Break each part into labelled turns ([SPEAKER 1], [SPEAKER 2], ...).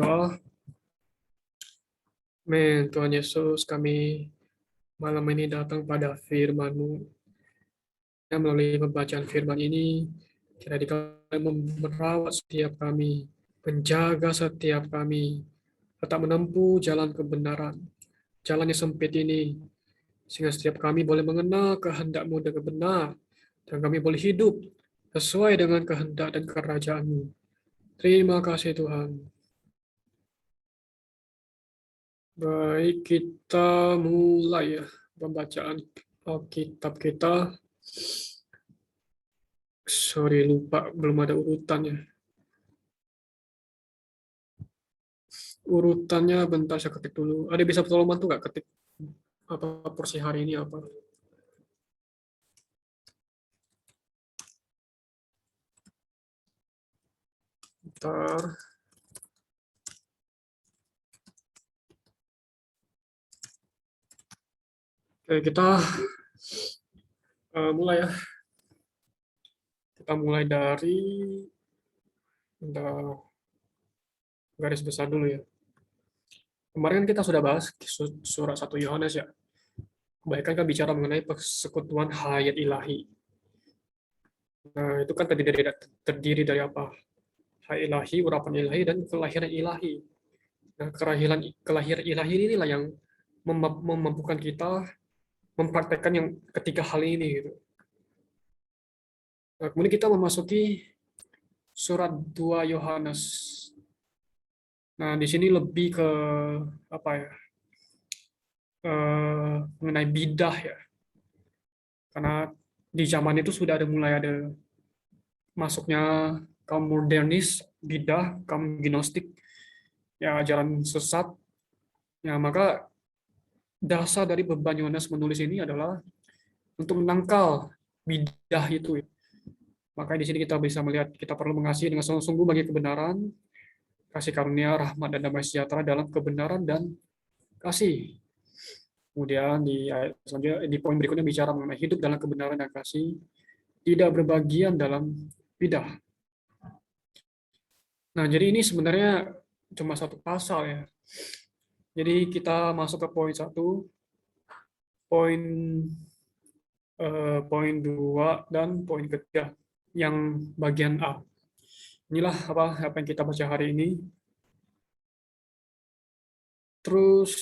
[SPEAKER 1] Oh, Tuhan Yesus, kami malam ini datang pada firman-Mu. Yang melalui pembacaan firman ini, kiranya Kau merawat setiap kami, menjaga setiap kami, tetap menempuh jalan kebenaran. Jalan yang sempit ini, sehingga setiap kami boleh mengenal kehendak-Mu dengan benar, dan kami boleh hidup sesuai dengan kehendak dan kerajaan-Mu. Terima kasih Tuhan. Baik, kita mulai ya pembacaan Alkitab kita. Sorry, lupa. Belum ada urutannya. Urutannya bentar saya ketik dulu. Ada bisa tolong bantu nggak ketik apa porsi hari ini apa? Bentar. Oke, kita mulai ya. Kita mulai dari bentar, garis besar dulu ya. Kemarin kan kita sudah bahas surat 1 Yohanes ya. Kebaikan kan bicara mengenai persekutuan hayat ilahi. Nah, itu kan terdiri dari apa? Hayat ilahi, urapan ilahi, dan kelahiran ilahi. Nah, kelahiran ilahi inilah yang memampukan kita mempraktekkan yang ketiga hal ini gitu. Nah, kemudian kita memasuki surat 2 Yohanes. Nah, di sini lebih ke apa ya? Mengenai bidah ya. Karena di zaman itu sudah mulai ada masuknya kaum modernis, bidah, kaum gnostik, ya ajaran sesat. Ya, maka dasar dari beban Yohanes menulis ini adalah untuk menangkal bidah itu. Maka di sini kita bisa melihat kita perlu mengasihi dengan sungguh-sungguh bagi kebenaran, kasih karunia, rahmat, dan damai sejahtera dalam kebenaran dan kasih. Kemudian di ayat selanjutnya, di poin berikutnya bicara mengenai hidup dalam kebenaran dan kasih, tidak berbagian dalam bidah. Nah, jadi ini sebenarnya cuma satu pasal ya. Jadi kita masuk ke poin satu, poin poin dua, dan poin ketiga yang bagian A. Inilah apa yang kita baca hari ini. Terus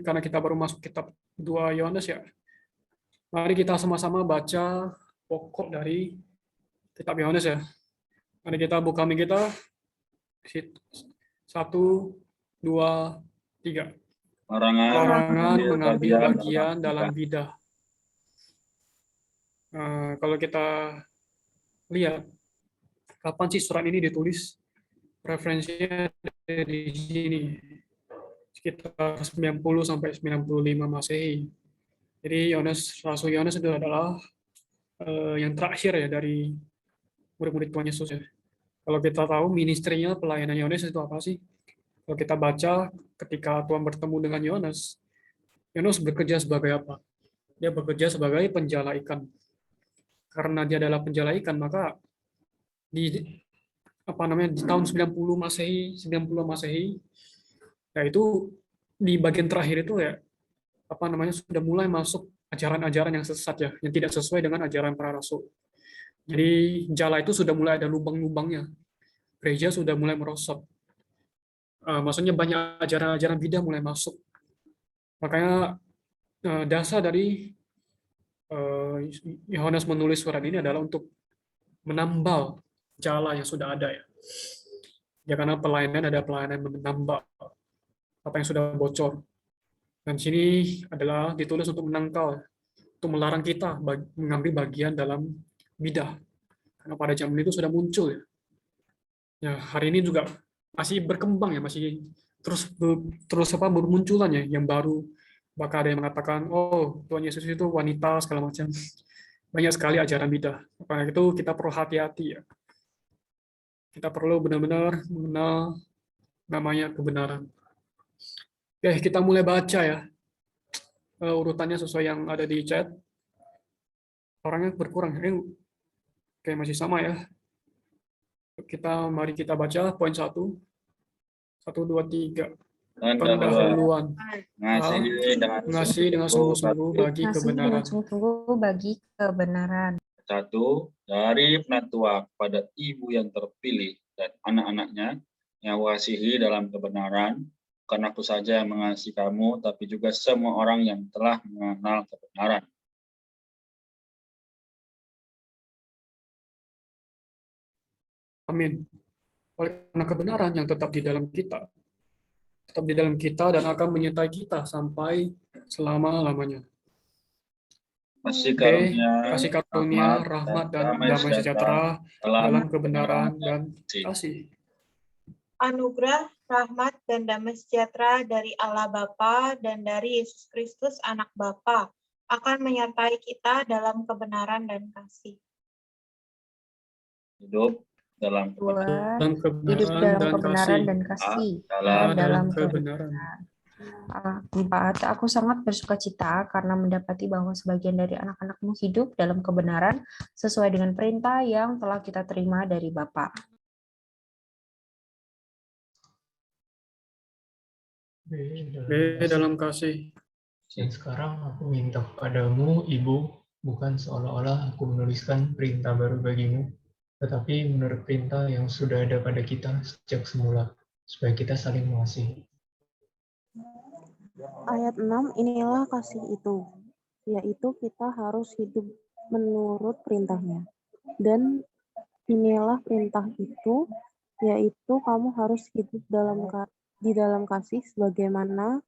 [SPEAKER 1] karena kita baru masuk kitab 2 Yohanes ya, mari kita sama-sama baca pokok dari kitab Yohanes ya. Mari kita buka kita, satu, dua, tiga. Larangan mengambil bagian dalam bidah. Kalau kita lihat, kapan sih surat ini ditulis? Referensinya di sini, sekitar 90 sampai 95 Masehi. Jadi Rasul Yohanes itu adalah yang terakhir ya dari murid-murid Tuhan Yesus ya. Kalau kita tahu ministrinya, pelayanan Yohanes itu apa sih? Kalau kita baca ketika Tuhan bertemu dengan Yohanes, Yohanes bekerja sebagai apa? Dia bekerja sebagai penjala ikan. Karena dia adalah penjala ikan, maka di di tahun 90 Masehi, 90 Masehi, ya itu di bagian terakhir itu ya sudah mulai masuk ajaran-ajaran yang sesat ya, yang tidak sesuai dengan ajaran para rasul. Jadi jala itu sudah mulai ada lubang-lubangnya. Gereja sudah mulai merosot. Maksudnya banyak ajaran-ajaran bidah mulai masuk. Makanya dasar dari Yohanes menulis surat ini adalah untuk menambal jala yang sudah ada ya. Ya karena pelayanan ada pelayanan menambal apa yang sudah bocor. Dan sini adalah ditulis untuk menangkal, untuk melarang kita mengambil bagian dalam bidah. Karena pada zaman itu sudah muncul ya. Ya hari ini juga masih berkembang ya, masih terus terus bermunculan ya yang baru. Bahkan ada yang mengatakan, oh Tuhan Yesus itu wanita segala macam. Banyak sekali ajaran bidah. Karena itu kita perlu hati-hati ya. Kita perlu benar-benar mengenal namanya kebenaran. Oke, kita mulai baca ya. Urutannya sesuai yang ada di chat. Orangnya berkurang. Oke, masih sama ya. Mari kita baca poin 1. 1, 2, 3.
[SPEAKER 2] Pendahuluan.
[SPEAKER 1] Pendahuluan. Mengasihi dengan sungguh-sungguh bagi
[SPEAKER 3] Mengasihi dengan
[SPEAKER 1] kebenaran.
[SPEAKER 3] sungguh-sungguh bagi kebenaran.
[SPEAKER 2] 1. Dari penatua kepada ibu yang terpilih dan anak-anaknya yang wasihi dalam kebenaran, bukan aku saja yang mengasihi kamu, tapi juga semua orang yang telah mengenal kebenaran.
[SPEAKER 1] Amin. Oleh karena kebenaran yang tetap di dalam kita dan akan menyertai kita sampai selama-lamanya.
[SPEAKER 2] Kasih
[SPEAKER 1] Oke,
[SPEAKER 2] karunia,
[SPEAKER 1] kasih karunia, rahmat, dan damai sejahtera dalam kebenaran dan kasih.
[SPEAKER 4] Anugerah, rahmat, dan damai sejahtera dari Allah Bapa dan dari Yesus Kristus Anak Bapa akan menyertai kita dalam kebenaran dan kasih.
[SPEAKER 2] Hidup dalam kebenaran.
[SPEAKER 3] Dua, hidup dalam kebenaran dan kasih.
[SPEAKER 1] Dalam kebenaran.
[SPEAKER 3] 4. Aku sangat bersukacita karena mendapati bahwa sebagian dari anak-anakmu hidup dalam kebenaran sesuai dengan perintah yang telah kita terima dari Bapa.
[SPEAKER 1] B dalam kasih.
[SPEAKER 5] Dan sekarang aku minta kepadamu, Ibu, bukan seolah-olah aku menuliskan perintah baru bagimu, tetapi menurut perintah yang sudah ada pada kita sejak semula, supaya kita saling mengasihi.
[SPEAKER 6] Ayat 6, inilah kasih itu, yaitu kita harus hidup menurut perintahnya. Dan inilah perintah itu, yaitu kamu harus hidup di dalam kasih sebagaimana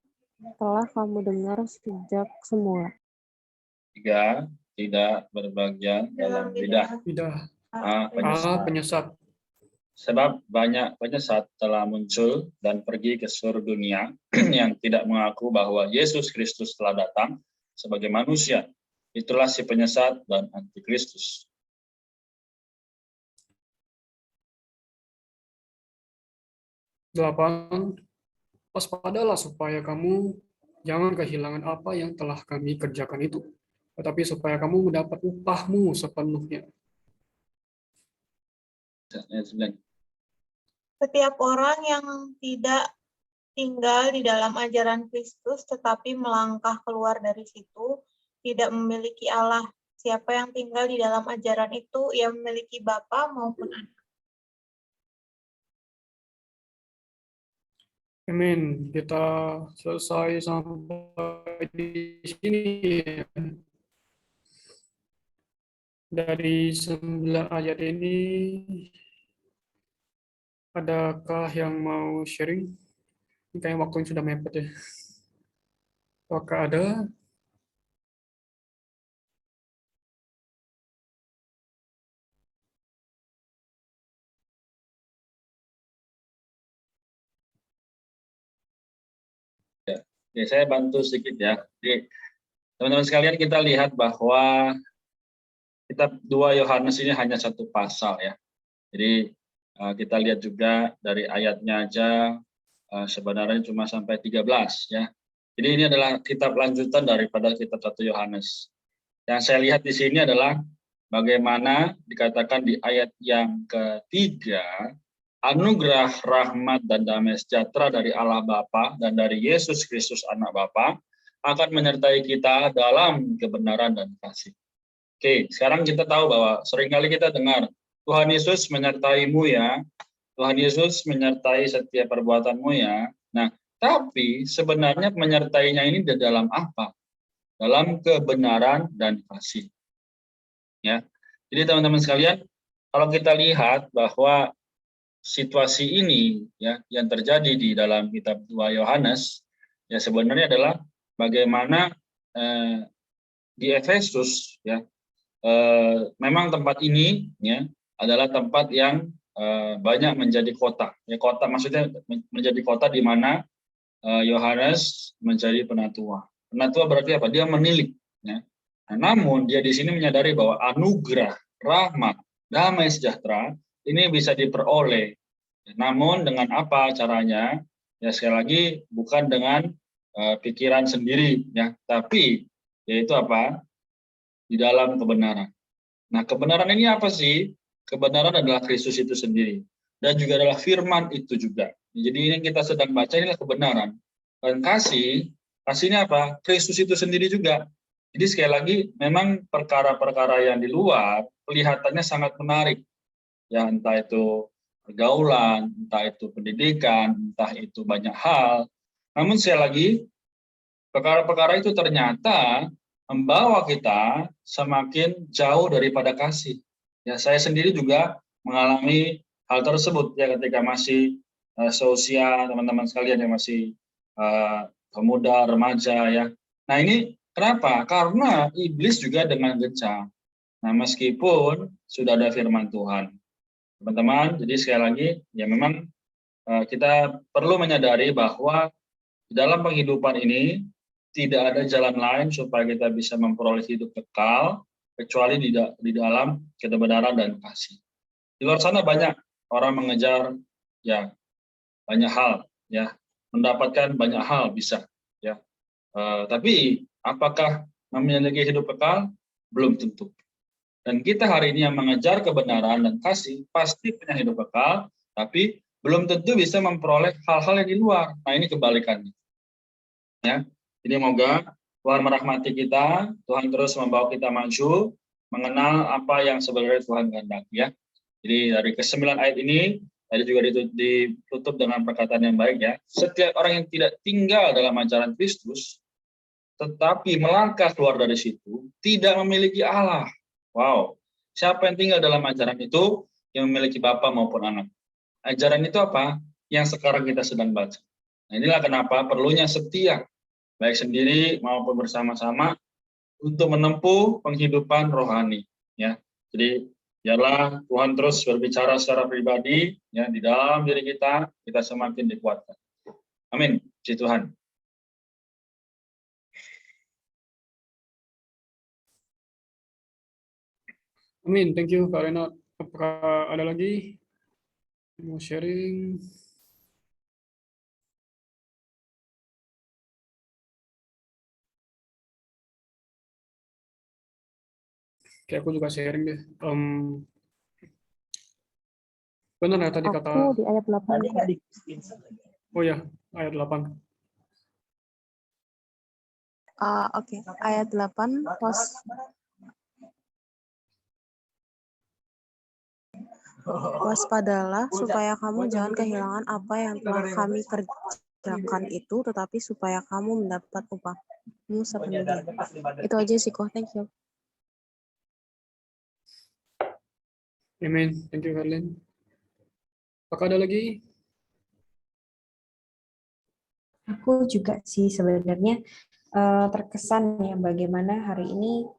[SPEAKER 6] telah kamu dengar sejak semula.
[SPEAKER 2] 3. Tidak berbagian dalam bidah.
[SPEAKER 1] Penyesat.
[SPEAKER 2] Sebab banyak penyesat telah muncul dan pergi ke seluruh dunia yang tidak mengaku bahwa Yesus Kristus telah datang sebagai manusia. Itulah si penyesat dan antikristus.
[SPEAKER 1] Delapan, waspadalah supaya kamu jangan kehilangan apa yang telah kami kerjakan itu, tetapi supaya kamu mendapat upahmu sepenuhnya.
[SPEAKER 4] Setiap orang yang tidak tinggal di dalam ajaran Kristus tetapi melangkah keluar dari situ tidak memiliki Allah. Siapa yang tinggal di dalam ajaran itu, ia memiliki Bapa maupun Anak.
[SPEAKER 1] Amin. Kita selesai sampai di sini. Dari 9 ayat ini, adakah yang mau sharing? Ini kayaknya waktunya sudah mepet ya. Apakah ada?
[SPEAKER 2] Oke, saya bantu sedikit ya. Jadi, teman-teman sekalian, kita lihat bahwa kitab 2 Yohanes ini hanya satu pasal ya. Jadi kita lihat juga dari ayatnya aja sebenarnya cuma sampai 13 ya. Jadi ini adalah kitab lanjutan daripada kitab 1 Yohanes. Yang saya lihat di sini adalah bagaimana dikatakan di ayat yang ketiga, anugerah, rahmat, dan damai sejahtera dari Allah Bapa dan dari Yesus Kristus Anak Bapa akan menyertai kita dalam kebenaran dan kasih. Oke, sekarang kita tahu bahwa seringkali kita dengar, Tuhan Yesus menyertaimu ya, Tuhan Yesus menyertai setiap perbuatanmu ya. Nah, tapi sebenarnya menyertainya ini di dalam apa? Dalam kebenaran dan kasih. Ya. Jadi teman-teman sekalian, kalau kita lihat bahwa situasi ini ya yang terjadi di dalam kitab 2 Yohanes ya sebenarnya adalah bagaimana di Efesus ya memang tempat ini ya adalah tempat yang banyak menjadi kota ya, kota maksudnya menjadi kota di mana Yohanes menjadi penatua. Penatua berarti apa? Dia menilik ya. Nah, namun dia di sini menyadari bahwa anugerah, rahmat, damai sejahtera ini bisa diperoleh. Namun dengan apa caranya? Ya sekali lagi bukan dengan pikiran sendiri ya, tapi yaitu apa? Di dalam kebenaran. Nah, kebenaran ini apa sih? Kebenaran adalah Kristus itu sendiri dan juga adalah firman itu juga. Jadi ini yang kita sedang baca inilah kebenaran. Dan kasih ini apa? Kristus itu sendiri juga. Jadi sekali lagi, memang perkara-perkara yang di luar kelihatannya sangat menarik. Ya, entah itu pergaulan, entah itu pendidikan, entah itu banyak hal. Namun sekali lagi, perkara-perkara itu ternyata membawa kita semakin jauh daripada kasih. Ya, saya sendiri juga mengalami hal tersebut ya ketika masih seusia teman-teman sekalian yang masih pemuda, remaja ya. Nah ini kenapa? Karena iblis juga dengan gencar. Nah meskipun sudah ada firman Tuhan, teman-teman. Jadi sekali lagi ya memang kita perlu menyadari bahwa di dalam penghidupan ini tidak ada jalan lain supaya kita bisa memperoleh hidup kekal kecuali di dalam kebenaran dan kasih. Di luar sana banyak orang mengejar ya banyak hal ya, mendapatkan banyak hal bisa ya. Tapi apakah memiliki hidup kekal? Belum tentu. Dan kita hari ini yang mengejar kebenaran dan kasih pasti punya hidup kekal, tapi belum tentu bisa memperoleh hal-hal yang di luar. Nah ini kebalikannya. Ya, jadi semoga Tuhan merahmati kita, Tuhan terus membawa kita maju, mengenal apa yang sebenarnya Tuhan kehendaki ya. Jadi dari ke-9 ayat ini tadi juga ditutup dengan perkataan yang baik ya. Setiap orang yang tidak tinggal dalam ajaran Kristus, tetapi melangkah keluar dari situ, tidak memiliki Allah. Wow, siapa yang tinggal dalam ajaran itu yang memiliki Bapa maupun anak. Ajaran itu apa? Yang sekarang kita sedang baca. Nah inilah kenapa perlunya setia, baik sendiri maupun bersama-sama untuk menempuh penghidupan rohani. Ya, jadi biarlah Tuhan terus berbicara secara pribadi ya di dalam diri kita semakin dikuatkan. Amin. Puji Tuhan.
[SPEAKER 1] Amin, thank you Kak Renat. Apakah ada lagi yang mau sharing? Oke, aku juga sharing deh. Benar ya tadi kata,
[SPEAKER 6] Aku di ayat 8.
[SPEAKER 1] oh ya, ayat 8.
[SPEAKER 6] Oke, ayat 8 waspadalah supaya kamu jangan kehilangan apa yang telah kami kerjakan itu, tetapi supaya kamu mendapat upahmu sepenuhnya. Itu aja sih kok, thank you.
[SPEAKER 1] Amin, thank you Karlin. Apakah ada lagi?
[SPEAKER 3] Aku juga sih sebenarnya terkesan ya bagaimana hari ini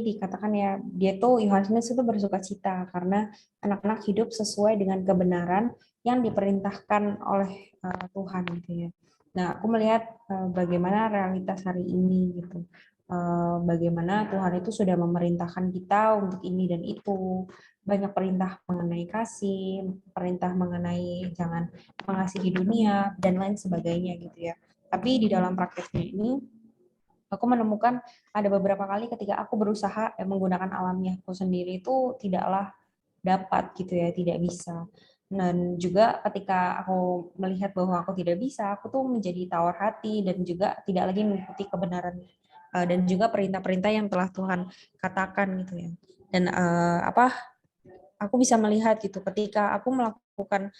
[SPEAKER 3] dikatakan ya dia tuh Yohanes itu bersukacita karena anak-anak hidup sesuai dengan kebenaran yang diperintahkan oleh Tuhan gitu ya. Nah aku melihat bagaimana realitas hari ini gitu. Bagaimana Tuhan itu sudah memerintahkan kita untuk ini dan itu, banyak perintah mengenai kasih, perintah mengenai jangan mengasihi dunia dan lain sebagainya gitu ya. Tapi di dalam prakteknya ini aku menemukan ada beberapa kali ketika aku berusaha menggunakan alamiahku sendiri itu tidaklah dapat gitu ya, tidak bisa. Dan juga ketika aku melihat bahwa aku tidak bisa, aku tuh menjadi tawar hati dan juga tidak lagi mengikuti kebenaran dan juga perintah-perintah yang telah Tuhan katakan gitu ya. Dan aku bisa melihat gitu ketika aku melakukan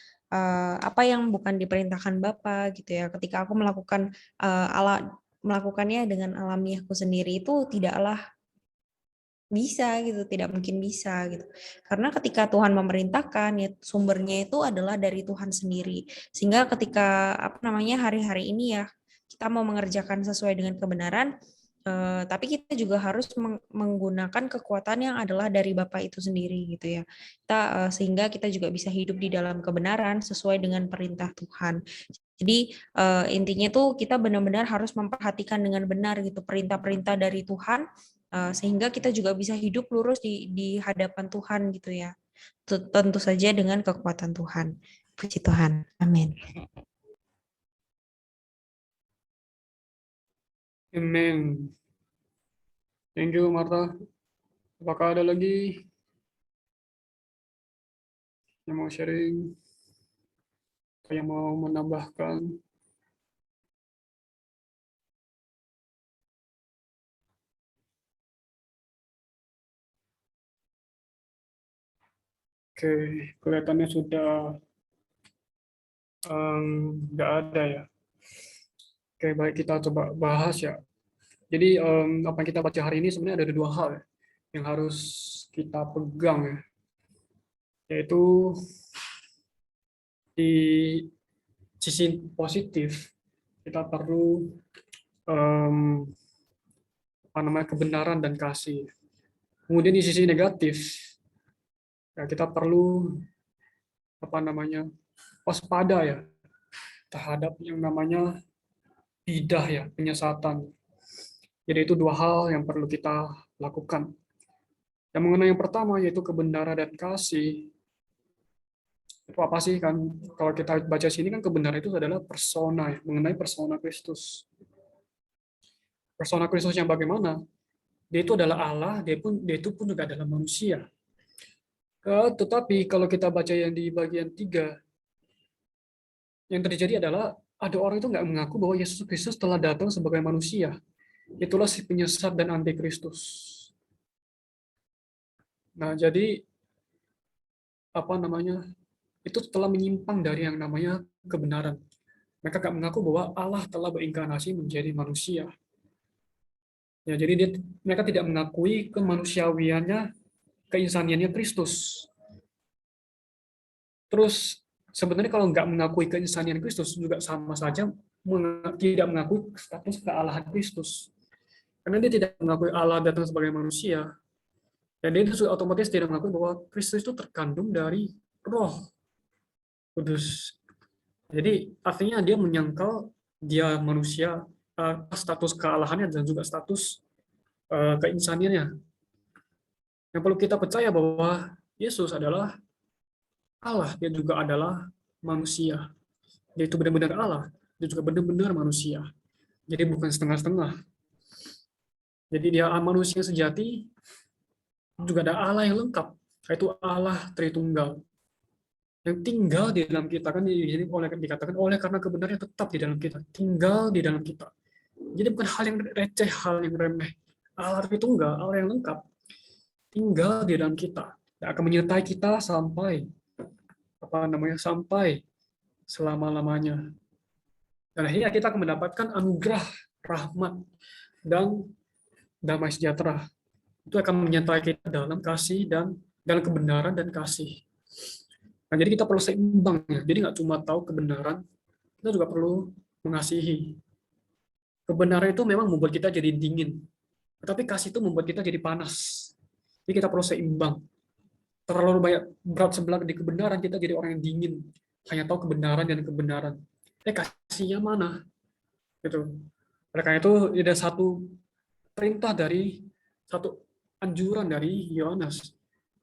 [SPEAKER 3] apa yang bukan diperintahkan Bapa gitu ya, ketika aku melakukannya dengan alamiahku sendiri itu tidaklah bisa gitu, tidak mungkin bisa gitu. Karena ketika Tuhan memerintahkan ya sumbernya itu adalah dari Tuhan sendiri. Sehingga ketika hari-hari ini ya kita mau mengerjakan sesuai dengan kebenaran, tapi kita juga harus menggunakan kekuatan yang adalah dari Bapa itu sendiri gitu ya. Sehingga kita juga bisa hidup di dalam kebenaran sesuai dengan perintah Tuhan. Jadi intinya tuh kita benar-benar harus memperhatikan dengan benar gitu perintah-perintah dari Tuhan sehingga kita juga bisa hidup lurus di hadapan Tuhan gitu ya. Tentu saja dengan kekuatan Tuhan. Puji Tuhan. Amin.
[SPEAKER 1] Amin. Thank you Martha. Apakah ada lagi yang mau sharing? Ada yang mau menambahkan? Oke, kelihatannya sudah nggak ada ya. Oke, baik, kita coba bahas ya. Jadi apa yang kita baca hari ini sebenarnya ada dua hal ya, yang harus kita pegang ya, yaitu di sisi positif kita perlu em, apa namanya, kebenaran dan kasih. Kemudian di sisi negatif ya, kita perlu apa namanya, waspada ya terhadap yang namanya bidah ya, penyesatan. Jadi itu dua hal yang perlu kita lakukan. Yang mengenai yang pertama yaitu kebenaran dan kasih, itu apa sih kan? Kalau kita baca sini kan kebenaran itu adalah persona ya, mengenai persona Kristus. Persona Kristus yang bagaimana? Dia itu adalah Allah, dia itu pun juga adalah manusia. Tetapi kalau kita baca yang di bagian 3, yang terjadi adalah ada orang itu nggak mengaku bahwa Yesus Kristus telah datang sebagai manusia. Itulah si penyesat dan antikristus. Nah, jadi apa namanya, itu telah menyimpang dari yang namanya kebenaran. Mereka nggak mengaku bahwa Allah telah berinkarnasi menjadi manusia. Ya, jadi mereka tidak mengakui kemanusiawiannya, keinsaniannya Kristus. Terus sebenarnya kalau nggak mengakui keinsanian Kristus juga sama saja tidak mengakui status kealahan Kristus. Karena dia tidak mengakui Allah datang sebagai manusia, dan dia itu otomatis tidak mengakui bahwa Kristus itu terkandung dari Roh Kudus. Jadi artinya dia menyangkal dia manusia, status kealahannya dan juga status keinsaniannya. Yang perlu kita percaya bahwa Yesus adalah Allah, dia juga adalah manusia. Dia itu benar-benar Allah, dia juga benar-benar manusia. Jadi bukan setengah-setengah. Jadi dia manusia sejati, juga ada Allah yang lengkap, yaitu Allah Tritunggal, yang tinggal di dalam kita. Kan di sini dikatakan oleh karena kebenarannya tetap di dalam kita, tinggal di dalam kita. Jadi bukan hal yang receh, hal yang remeh. Allah Tritunggal, Allah yang lengkap, tinggal di dalam kita, dan akan menyertai kita sampai sampai selama-lamanya. Dan akhirnya kita akan mendapatkan anugerah, rahmat, dan damai sejahtera. Itu akan menyertai kita dalam kasih dan dalam kebenaran dan kasih. Nah, jadi kita perlu seimbang ya. Jadi nggak cuma tahu kebenaran, kita juga perlu mengasihi. Kebenaran itu memang membuat kita jadi dingin, tetapi kasih itu membuat kita jadi panas. Jadi kita perlu seimbang. Terlalu banyak berat sebelah di kebenaran, kita jadi orang yang dingin, hanya tahu kebenaran dan kebenaran. Kasihnya mana? Gitu. Oleh karena itu ada satu perintah dari satu anjuran dari Yohanes,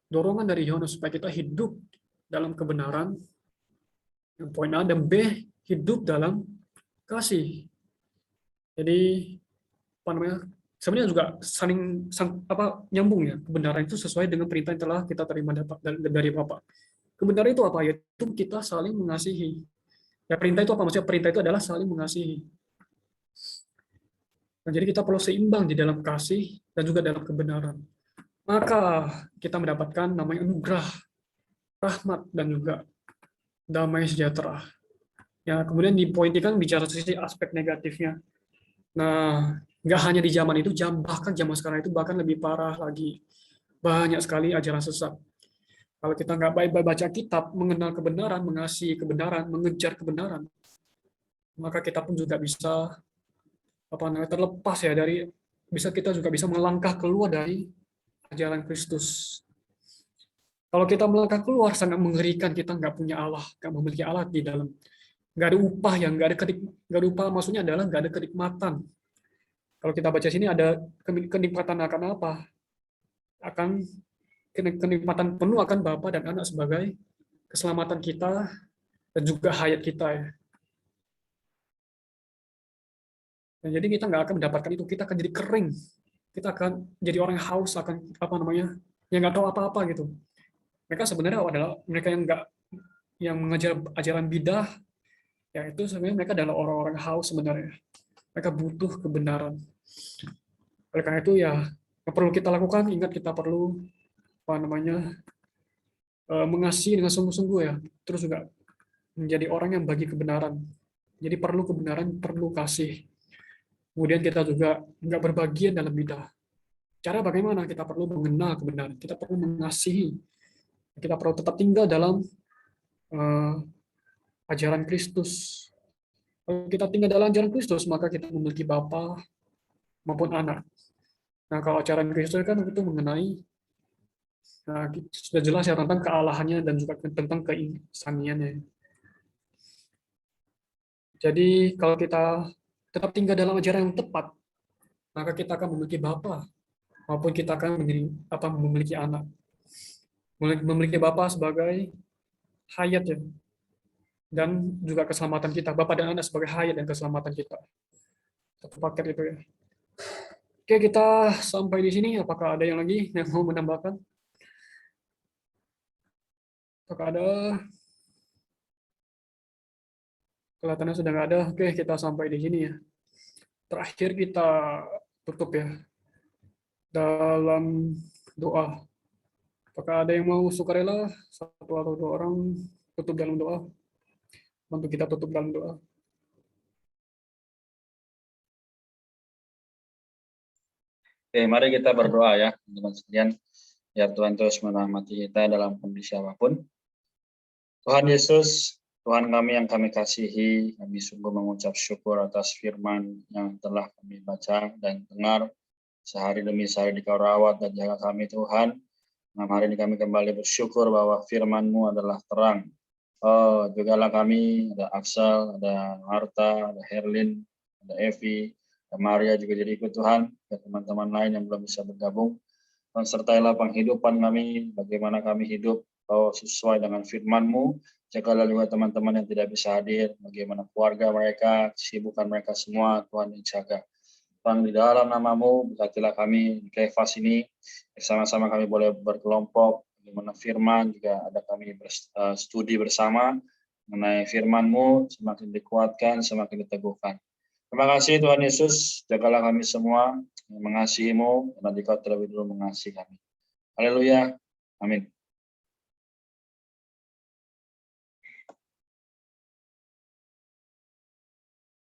[SPEAKER 1] dorongan dari Yohanes supaya kita hidup dalam kebenaran. Yang poin A dan B, hidup dalam kasih. Jadi apa namanya? Sebenarnya juga saling nyambung ya. Kebenaran itu sesuai dengan perintah yang telah kita terima dari Bapa. Kebenaran itu apa? Yaitu kita saling mengasihi. Ya, perintah itu apa? Maksudnya perintah itu adalah saling mengasihi. Nah, jadi kita perlu seimbang di dalam kasih dan juga dalam kebenaran. Maka kita mendapatkan namanya anugerah, rahmat, dan juga damai sejahtera. Ya, kemudian dipointikan bicara sisi aspek negatifnya. Nah, nggak hanya di zaman itu, bahkan zaman sekarang itu bahkan lebih parah lagi. Banyak sekali ajaran sesat. Kalau kita nggak baik-baik baca kitab, mengenal kebenaran, mengasihi kebenaran, mengejar kebenaran, maka kita pun juga bisa terlepas ya dari, kita juga bisa melangkah keluar dari ajaran Kristus. Kalau kita melangkah keluar, sangat mengerikan. Kita nggak punya Allah, nggak memiliki Allah di dalam. Nggak ada upah yang nggak ada upah, maksudnya adalah nggak ada kenikmatan. Kalau kita baca sini ada kenikmatan akan apa? Akan kenikmatan penuh akan Bapa dan Anak sebagai keselamatan kita dan juga hayat kita ya. Nah, jadi kita nggak akan mendapatkan itu, kita akan jadi kering, kita akan jadi orang yang haus, akan yang nggak tahu apa-apa gitu. Mereka sebenarnya adalah mereka yang mengajar ajaran bidah, Ya itu sebenarnya mereka adalah orang-orang haus sebenarnya. Mereka butuh kebenaran. Oleh karena itu ya, yang perlu kita lakukan, ingat kita perlu apa namanya mengasihi dengan sungguh-sungguh ya. Terus juga menjadi orang yang bagi kebenaran. Jadi perlu kebenaran, perlu kasih. Kemudian kita juga nggak berbagian dalam bidah. Cara bagaimana? Kita perlu mengenal kebenaran. Kita perlu mengasihi. Kita perlu tetap tinggal dalam eh, ajaran Kristus. Kalau kita tinggal dalam ajaran Kristus, maka kita memiliki Bapa maupun anak. Nah, kalau ajaran Kristus kan itu mengenai sudah jelas ya tentang kealahannya dan juga tentang keinsaniannya. Jadi kalau kita tetap tinggal dalam ajaran yang tepat, maka kita akan memiliki Bapa maupun kita akan memiliki anak. Memiliki Bapa sebagai hayat ya, dan juga keselamatan kita. Bapa dan anak sebagai hayat dan keselamatan kita. Satu paket itu ya. Oke, kita sampai di sini. Apakah ada yang lagi yang mau menambahkan? Apakah ada? Kelihatannya sudah nggak ada. Oke, kita sampai di sini ya. Terakhir kita tutup ya dalam doa. Apakah ada yang mau sukarela satu atau dua orang tutup dalam doa? Bantu kita tutup dalam doa.
[SPEAKER 2] Oke, mari kita berdoa ya, teman-teman sekalian. Biar Tuhan terus merahmati kita dalam kondisi apapun. Tuhan Yesus, Tuhan kami yang kami kasihi, kami sungguh mengucap syukur atas firman yang telah kami baca dan dengar sehari demi sehari di Kau rawat dan jaga kami Tuhan. Malam hari ini kami kembali bersyukur bahwa firman-Mu adalah terang. Oh, jugalah kami, ada Axel, ada Marta, ada Herlin, ada Evi, ada Maria juga jadi ikut Tuhan, dan teman-teman lain yang belum bisa bergabung. Dan sertailah penghidupan kami, bagaimana kami hidup sesuai dengan firman-Mu. Jagalah juga teman-teman yang tidak bisa hadir, bagaimana keluarga mereka, kesibukan mereka semua, Tuhan yang jaga. Tuhan, di dalam nama-Mu, berkatilah kami di Kefas ini, bersama-sama kami boleh berkelompok, bagaimana firman, juga ada kami studi bersama, mengenai firman-Mu, semakin dikuatkan, semakin diteguhkan. Terima kasih Tuhan Yesus, jagalah kami semua, mengasihi-Mu, karena Dikau terlebih dulu mengasihi kami. Haleluya, amin.